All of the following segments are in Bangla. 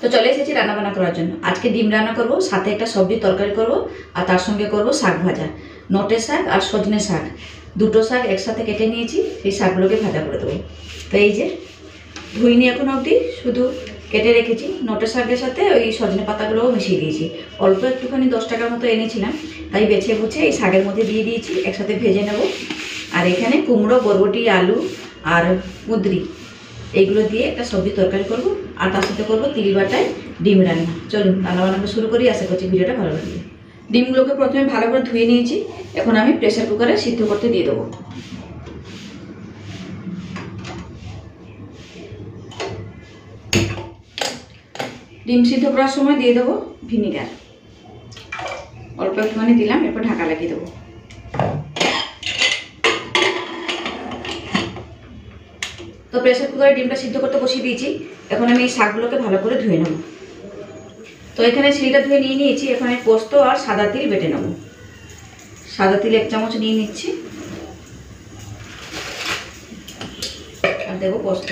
তো চলে এসেছি রান্না বান্না করার জন্য। আজকে ডিম রান্না করব, সাথে একটা সবজি তরকারি করব, আর তার সঙ্গে করব শাক ভাজা। নটে শাক আর সজনে শাক, দুটো শাক একসাথে কেটে নিয়েছি, সেই শাকগুলোকে ভাজা করে দেবো। তো এই যে ধুইনি এখন অবধি, শুধু কেটে রেখেছি। নটে শাকের সাথে ওই সজনে পাতাগুলোও মিশিয়ে দিয়েছি। অল্প একটুখানি 10 টাকার মতো এনেছিলাম, তাই বেছে বুঝে এই শাকের মধ্যে দিয়ে দিয়েছি, একসাথে ভেজে নেব। আর এখানে কুমড়ো, বরবটি, আলু আর কুঁদরি এইগুলো দিয়ে একটা সবজি তরকারি করব, আর তার সাথে করবো তিল বাটায় ডিম রান্না। চলুন রান্না বান্নাটা শুরু করি, আশা করছি ভিডিওটা ভালো লাগবে। ডিমগুলোকে প্রথমে ভালো করে ধুয়ে নিয়েছি, এখন আমি প্রেসার কুকারে সিদ্ধ করতে দিয়ে দেবো। ডিম সিদ্ধ করার সময় দিয়ে দেবো ভিনিগার, অল্প একটুখানি দিলাম, এরপর ঢাকা লাগিয়ে দেবো। তো প্রেসার কুকারে ডিমটা সিদ্ধ করতে বসিয়ে দিয়েছি, এখন আমি এই শাকগুলোকে ভালো করে ধুয়ে নেব। তো এখানে শিলটা ধুয়ে নিয়ে নিয়েছি, এখন আমি পোস্ত আর সাদা তিল বেটে নেব। সাদা তিল 1 চামচ নিয়ে নিচ্ছি, আর দেবো পোস্ত।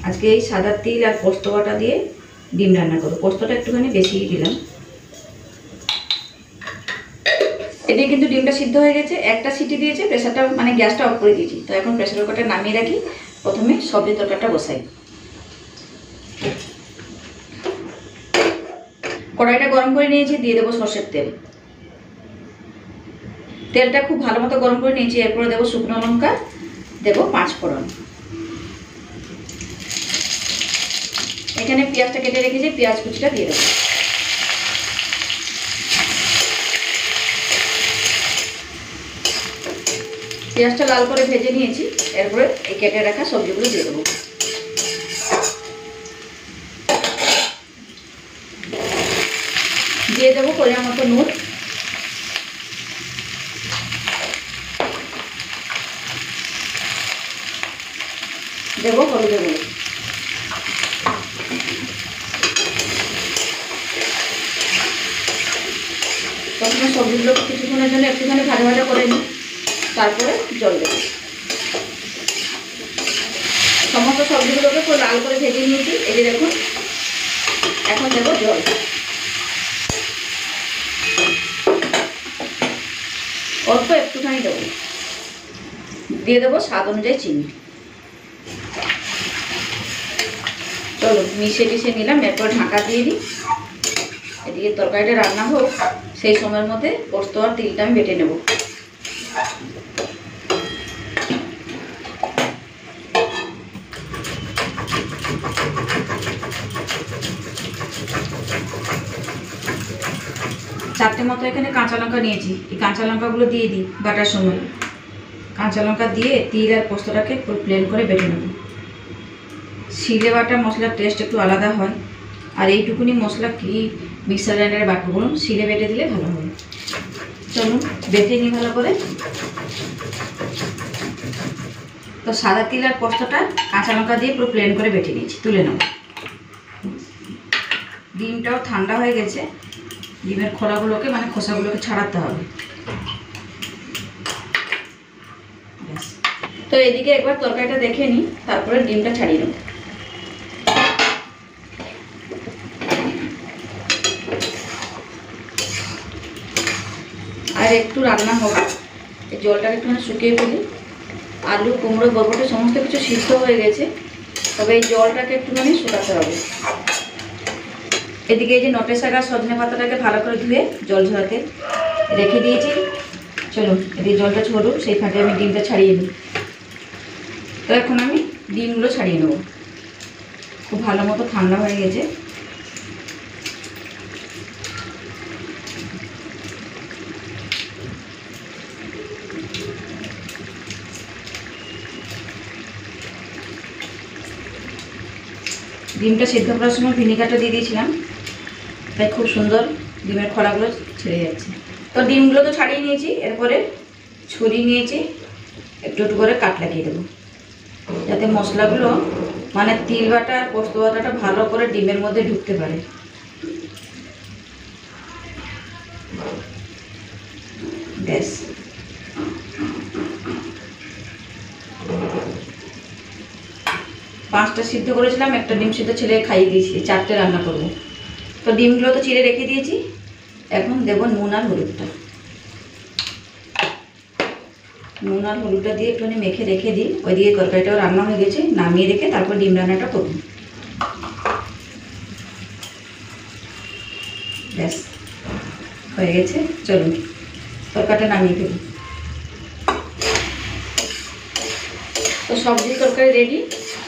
আজকে এই সাদা তিল আর পোস্ত বাটা দিয়ে ডিম রান্না করবো। পোস্তটা একটুখানি বেশিই দিলাম। এদিকে কিন্তু ডিমটা সিদ্ধ হয়ে গেছে, একটা সিটি দিয়েছে, প্রেসারটা মানে গ্যাসটা অফ করে দিয়েছি। তো এখন প্রেসার কুকারটা নামিয়ে রাখি, প্রথমে সবজি তরকারিটা বসাই। কড়াইটা গরম করে নিয়েছি, দিয়ে দেবো সর্ষের তেল। তেলটা খুব ভালো মতো গরম করে নিয়েছি, এরপরে দেবো শুকনো লঙ্কা, দেবো 5 ফোড়ন। এখানে পেঁয়াজটা কেটে রেখেছি, পেঁয়াজ কুচিটা দিয়ে দেবো। পেঁয়াজটা লাল করে ভেজে নিয়েছি, এরপরে এই কেটে রাখা সবজিগুলো দিয়ে দেবো। দিয়ে দেবো পরিমাণ মতো নুন, দেবো হলুদের গুঁড়ো। প্রথমে সবজিগুলোকে কিছুক্ষণের জন্য একটুখানি ভাজা ভাজা করে নিই, তারপরে জল দেবো। সমস্ত সবজিগুলোকে খুব লাল করে ভেজে নিয়েছি, এই যে দেখুন। এখন দেবো জল, অল্প একটুখানি দেবো। দিয়ে দেবো স্বাদ অনুযায়ী চিনি। চলো মিশিয়ে নিলাম, এরপর ঢাকা দিয়ে দিই। এদিকে তরকারিটা রান্না হোক, সেই সময়ের মধ্যে পোস্ত আর তিলটা আমি বেটে নেব। চারটে মতো এখানে কাঁচা লঙ্কা নিয়েছি, এই কাঁচা লঙ্কাগুলো দিয়ে দিই বাটার সময়। কাঁচা লঙ্কা দিয়ে তিল আর পোস্তটাকে প্লেন করে বেটে নেব। শিলে বাটা মশলার টেস্ট একটু আলাদা হয়, আর এইটুকুনি মশলা কি মিক্সার গ্রাইন্ডারে বাটবো বলুন, শিলে বেটে দিলে ভালো হবে। চলুন বেটে নিই ভালো করে। তো সাদা তিল আর পোস্তটা কাঁচা লঙ্কা দিয়ে পুরো প্লেন করে বেটে নিয়েছি, তুলে নেব। ডিমটাও ঠান্ডা হয়ে গেছে, ডিমের খোলাগুলোকে মানে খোসাগুলোকে ছাড়াতে হবে। তো এদিকে একবার তরকারিটা দেখে নিই, তারপরে ডিমটা ছাড়িয়ে নেব। আর একটু রান্না হবে, এই জলটাকে একটুখানি শুকিয়ে ফেলি। আলু, কুমড়ো, বরবটি সমস্ত কিছু সিদ্ধ হয়ে গেছে, তবে এই জলটাকে একটুখানি শুকাতে হবে। এদিকে এই যে নটে শাক আর সজনে পাতাটাকে ভালো করে ধুয়ে জল ঝরাতে রেখে দিয়েছি। চলুন এদিকে জলটা ঝরুক, সেই ফাঁকে আমি ডিমটা ছাড়িয়ে নিই। তো এখন আমি ডিমগুলো ছাড়িয়ে নেব। খুব ভালো মতো ঠান্ডা হয়ে গেছে। ডিমটা সিদ্ধ করার সময় ভিনিগারটা দিয়ে দিয়েছিলাম, তাই খুব সুন্দর ডিমের খোলাগুলো ছেড়ে যাচ্ছে। তো ডিমগুলো তো ছাড়িয়ে নিয়েছি, এরপরে ছুরি নিয়েছি, একটু একটু করে কাট লাগিয়ে দেবো, যাতে মশলাগুলো মানে তিল বাটা আর পোস্ত বাটাটা ভালো করে ডিমের মধ্যে ঢুকতে পারে। ব্যাস, 5টা সিদ্ধ করেছিলাম, একটা ডিম সিদ্ধ ছেলে খাইয়ে দিয়েছি, 4টে রান্না করব। তো ডিমগুলো তো চিড়ে রেখে দিয়েছি, এখন দেবো নুন আর হলুদটা। নুন আর হলুদটা দিয়ে একটুখানি মেখে রেখে দিই। ওইদিকে তরকারিটাও রান্না হয়ে গেছে, নামিয়ে রেখে তারপর ডিম রান্নাটা করব। ব্যাস হয়ে গেছে, চলুন তরকারিটা নামিয়ে ফেলি। তো সবজি তরকারি রেডি,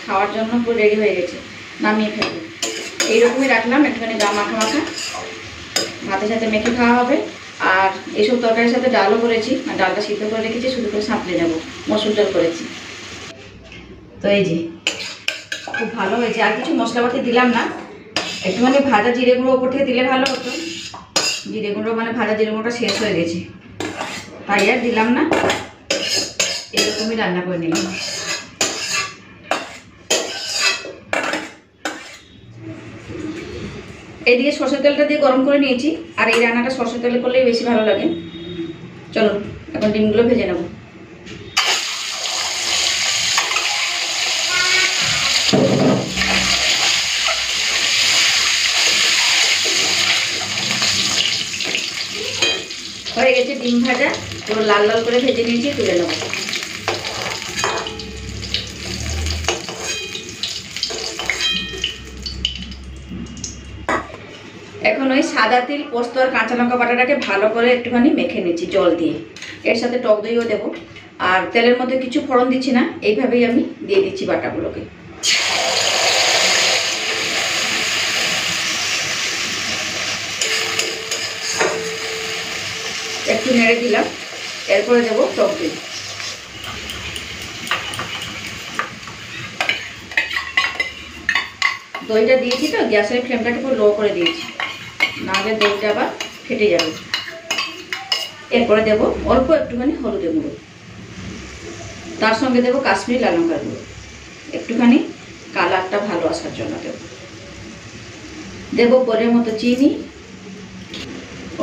খাওয়ার জন্য পুরো রেডি হয়ে গেছে, নামিয়ে ফেলবো। এইরকমই রাখলাম, একটুখানি গা মাখা মাখা ভাতের সাথে মেখে খাওয়া হবে। আর এইসব তরকারির সাথে ডালও করেছি, আর ডালটা সিদ্ধ করে রেখেছি, শুধু করে সাঁতলে নেবো, মসুর ডাল করেছি। তো এই যে খুব ভালো হয়েছে, আর কিছু মশলাপাতি দিলাম না, একটুখানি ভাজা জিরে গুঁড়ো ওপর থেকে দিলে ভালো হতো। জিরে গুঁড়ো মানে ভাজা জিরে গুঁড়োটা শেষ হয়ে গেছে, তাই আর দিলাম না, এরকমই রান্না করে নিলাম। এদিকে সরষের তেলটা দিয়ে গরম করে নিয়েছি, আর এই রান্নাটা সরষের তেলে করলেই বেশি ভালো লাগে। চলো এখন ডিমগুলো ভেজে নেব। হয়ে গেছে ডিম ভাজা, পুরো লাল লাল করে ভেজে নিয়েছি, তুলে নেব। এখন ওই সাদা তিল, পোস্ত আর কাঁচা লঙ্কা বাটাটাকে ভালো করে একটুখানি মেখে নিচ্ছি জল দিয়ে, এর সাথে টক দইও দেবো। আর তেলের মধ্যে কিছু ফোড়ন দিচ্ছি না, এইভাবেই আমি দিয়ে দিচ্ছি বাটাগুলোকে। একটু নেড়ে দিলাম, এরপরে দেবো টক দই। দইটা দিয়েছি তো, গ্যাসের ফ্লেমটাকে পুরো লো করে দিয়েছি, নাহলে দইটা আবার ফেটে যাবে। এরপরে দেবো অল্প একটুখানি হলুদের গুঁড়ো, তার সঙ্গে দেবো কাশ্মীরি লাল লঙ্কার গুঁড়ো, একটুখানি কালারটা ভালো আসার জন্য দেবো। দেবো পরের মতো চিনি,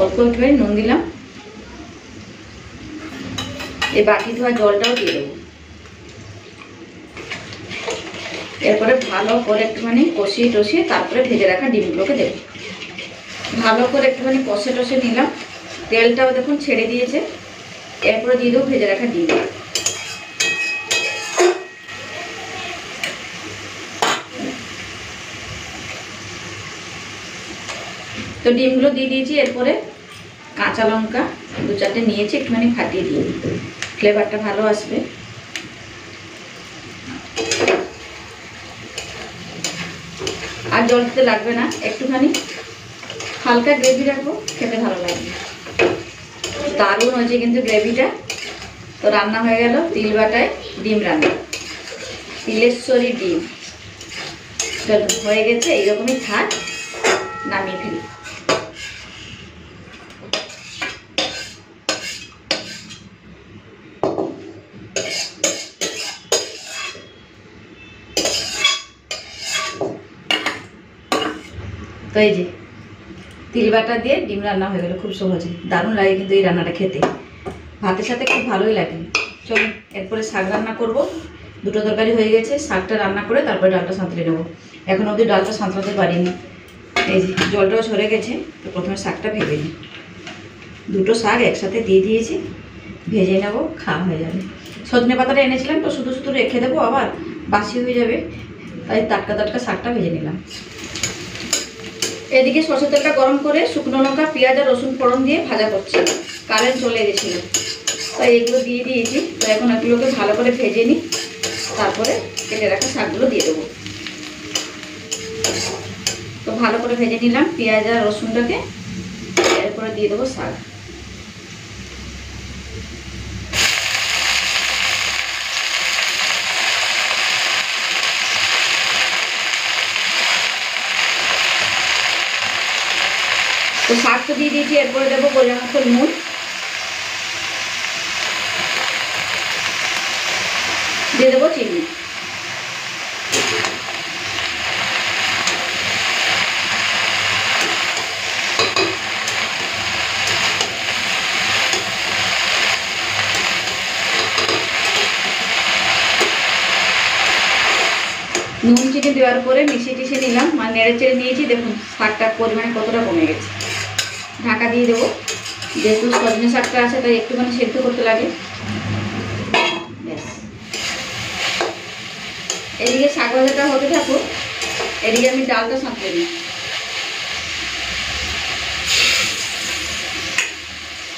অল্প একটুখানি নুন দিলাম, এই বাটি ধোয়া জলটাও দিয়ে দেবো। এরপরে ভালো করে একটুখানি কষিয়ে টষিয়ে তারপরে ভেজে রাখা ডিমগুলোকে দেবো। ভালো করে একটুখানি কষে টষে নিলাম, তেলটাও দেখুন ছেড়ে দিয়েছে। এরপরে দিয়ে দেবো ভেজে রাখা ডিম। তো ডিমগুলো দিয়ে দিয়েছি, এরপরে কাঁচা লঙ্কা 2-4টে নিয়েছি, একটুখানি ফাটিয়ে দিয়ে ফ্লেভারটা ভালো আসবে। আর জল দিতে লাগবে না, একটুখানি হালকা গ্রেভি রাখবো, খেতে ভালো লাগবে। দারুণ হয়েছে কিন্তু গ্রেভিটা। তো রান্না হয়ে গেল তিল বাটায় ডিম রান্না, তিলেশ্বরী ডিম। চলুন হয়ে গেছে, এইরকমই থাক, নামিয়ে ফেলি। তো এই যে তিল বাটা দিয়ে ডিম রান্না হয়ে গেল, খুব সহজে, দারুণ লাগে কিন্তু এই রান্নাটা খেতে, ভাতের সাথে খুব ভালোই লাগে। চলুন এরপরে শাক রান্না করব। দুটো তরকারি হয়ে গেছে, শাকটা রান্না করে তারপরে ডালটা সাঁতলে নেবো। এখন অবধি ডালটা সাঁতলাতে পারিনি, এই যে জলটাও ঝরে গেছে। তো প্রথমে শাকটা ভেজে নিই, দুটো শাক একসাথে দিয়ে দিয়েছি, ভেজে নেব, খাওয়া হয়ে যাবে। সজনে পাতাটা এনেছিলাম তো শুধু শুধু রেখে দেবো, আবার বাসি হয়ে যাবে, তাই টাটকা টাটকা শাকটা ভেজে নিলাম। এদিকে সরষের তেলটা গরম করে শুকনো লঙ্কা, পেঁয়াজ আর রসুন ফোড়ন দিয়ে ভাজা করছি, কারেন্ট চলে গেছিল, তাই এগুলো দিয়ে দিয়েছি। তো এখন এগুলোকে ভালো করে ভেজে নিই, তারপরে কেটে রাখা শাকগুলো দিয়ে দেবো। তো ভালো করে ভেজে নিলাম পেঁয়াজ আর রসুনটাকে, এরপরে দিয়ে দেবো শাক। তো শাক তো দিয়ে দিয়েছি, এরপরে দেবো পরিমাণ মতো নুন, দিয়ে দেবো চিনি। নুন দেওয়ার পরে মিশিয়ে নিলাম, আর নেড়ে চেড়ে নিয়েছি। দেখুন শাকটার পরিমাণে কতটা কমে গেছে। ঢাকা দিয়ে দেবো, যেহেতু সজনে শাকটা আছে তাই একটুখানি সেদ্ধ করতে লাগে। ব্যাস, এদিকে শাক ভাজাটা হতে থাকুক, এদিকে আমি ডালটা সাঁতলে নিই।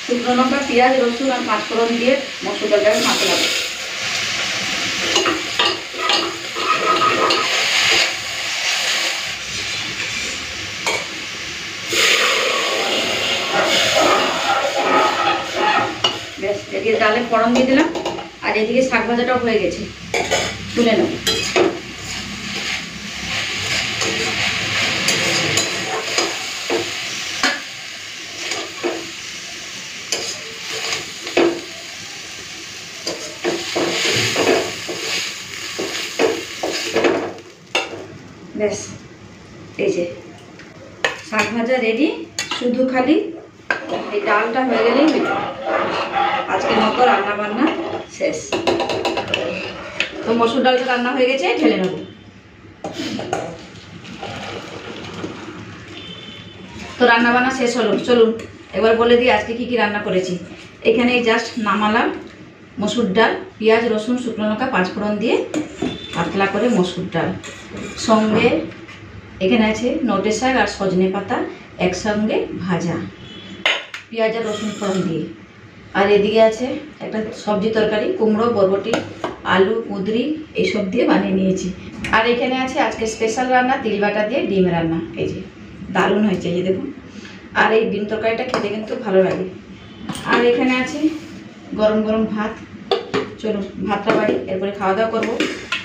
শুকনো লঙ্কা, পেঁয়াজ, রসুন আর 5 ফোড়ন দিয়ে মসুর ডালটাকে মাখতে লাগে। ব্যাস, এদিকে ডালে ফোড়ন দিয়ে দিলাম, আর এদিকে শাক ভাজাটাও হয়ে গেছে, তুলে নেব। ব্যাস, এই যে শাক ভাজা রেডি। শুধু খালি এই ডালটা হয়ে গেলেই হয়ে যাবে। আজকের মতো রান্না বান্না শেষ। তো মসুর ডালটা রান্না হয়ে গেছে, ঢেলে নেব। তো রান্না বান্না শেষ হলো, চলুন এবার বলে দিই আজকে কি কি রান্না করেছি। এখানে জাস্ট নামালাম মসুর ডাল, পেঁয়াজ, রসুন, শুকনো লঙ্কা, 5 ফোড়ন দিয়ে পাতলা করে মসুর ডাল। সঙ্গে এখানে আছে নটে শাক আর সজনে পাতা একসঙ্গে ভাজা, পেঁয়াজ আর রসুন ফোড়ন দিয়ে। আর এদিকে আছে একটা সবজি তরকারি, কুমড়ো, বরবটি, আলু, কুঁদরি এইসব দিয়ে বানিয়ে নিয়েছি। আর এখানে আছে আজকে স্পেশাল রান্না, তিল বাটা দিয়ে ডিম রান্না। এই যে দারুণ হয়েছে, এই যে দেখুন। আর এই ডিম তরকারিটা খেতে কিন্তু ভালো লাগে। আর এখানে আছে গরম গরম ভাত। চলুন ভাতটা বাড়ি, এরপরে খাওয়া দাওয়া করবো।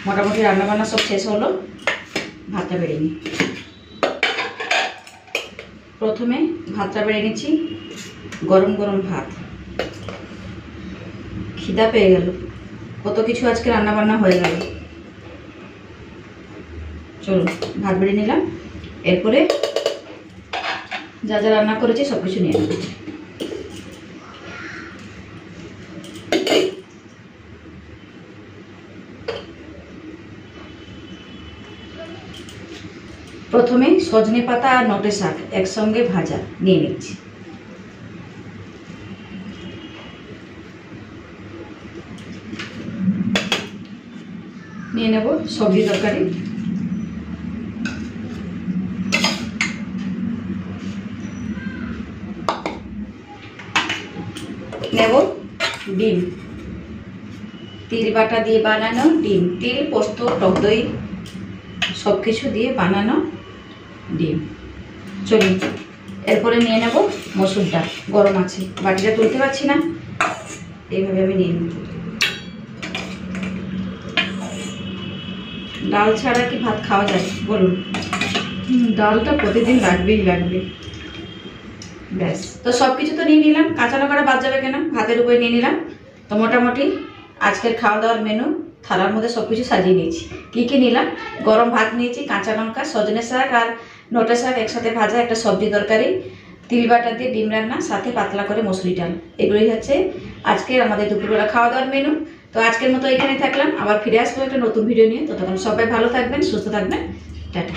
মোটামুটি রান্নাবান্না সব শেষ হলো, ভাতটা বেড়ে নিই। প্রথমে ভাতটা বেড়ে নিচ্ছি, গরম গরম ভাত। খিদা পেয়ে গেল, কত কিছু আজকে রান্নাবান্না হয়ে গেল। চলুন ভাত বেড়ে নিলাম, এরপরে যা যা রান্না করেছি সব কিছু নিয়ে নেব। প্রথমে সজনে পাতা আর নটে শাক একসঙ্গে ভাজা নিয়ে নিচ্ছি। নিয়ে নেব সবজি তরকারি। নেব ডিম, তিল বাটা দিয়ে বানানো ডিম, তিল, পোস্ত, টক দই সব কিছু দিয়ে বানানো ডিম। চলুন এরপরে নিয়ে নেব মসুর ডাল, গরম আছে, বাটিটা তুলতে পারছি না, এইভাবে আমি নিয়ে নেব। ডাল ছাড়া কি ভাত খাওয়া যায় বলুন? ডালটা প্রতিদিন লাগবেই লাগবে। ব্যাস, তো সব কিছু তো নিয়ে নিলাম, কাঁচা লঙ্কাটা বাদ যাবে কেন, ভাতের উপরে নিয়ে নিলাম। তো মোটামুটি আজকের খাওয়া দাওয়ার মেনু থালার মধ্যে সব কিছু সাজিয়ে নিয়েছি। কী কী নিলাম? গরম ভাত নিয়েছি, কাঁচা লঙ্কা, সজনে শাক আর নটে শাক একসাথে ভাজা, একটা সবজি তরকারি, তিল বাটা দিয়ে ডিম রান্না, সাথে পাতলা করে মসুরি ডাল। এগুলোই হচ্ছে আজকের আমাদের দুপুরবেলা খাওয়া দাওয়ার মেনু। তো আজকের মতো এখানে থাকলাম, আবার ফিরে আসবো একটা নতুন ভিডিও নিয়ে। ততক্ষণ সবাই ভালো থাকবেন, সুস্থ থাকবেন, টাটা।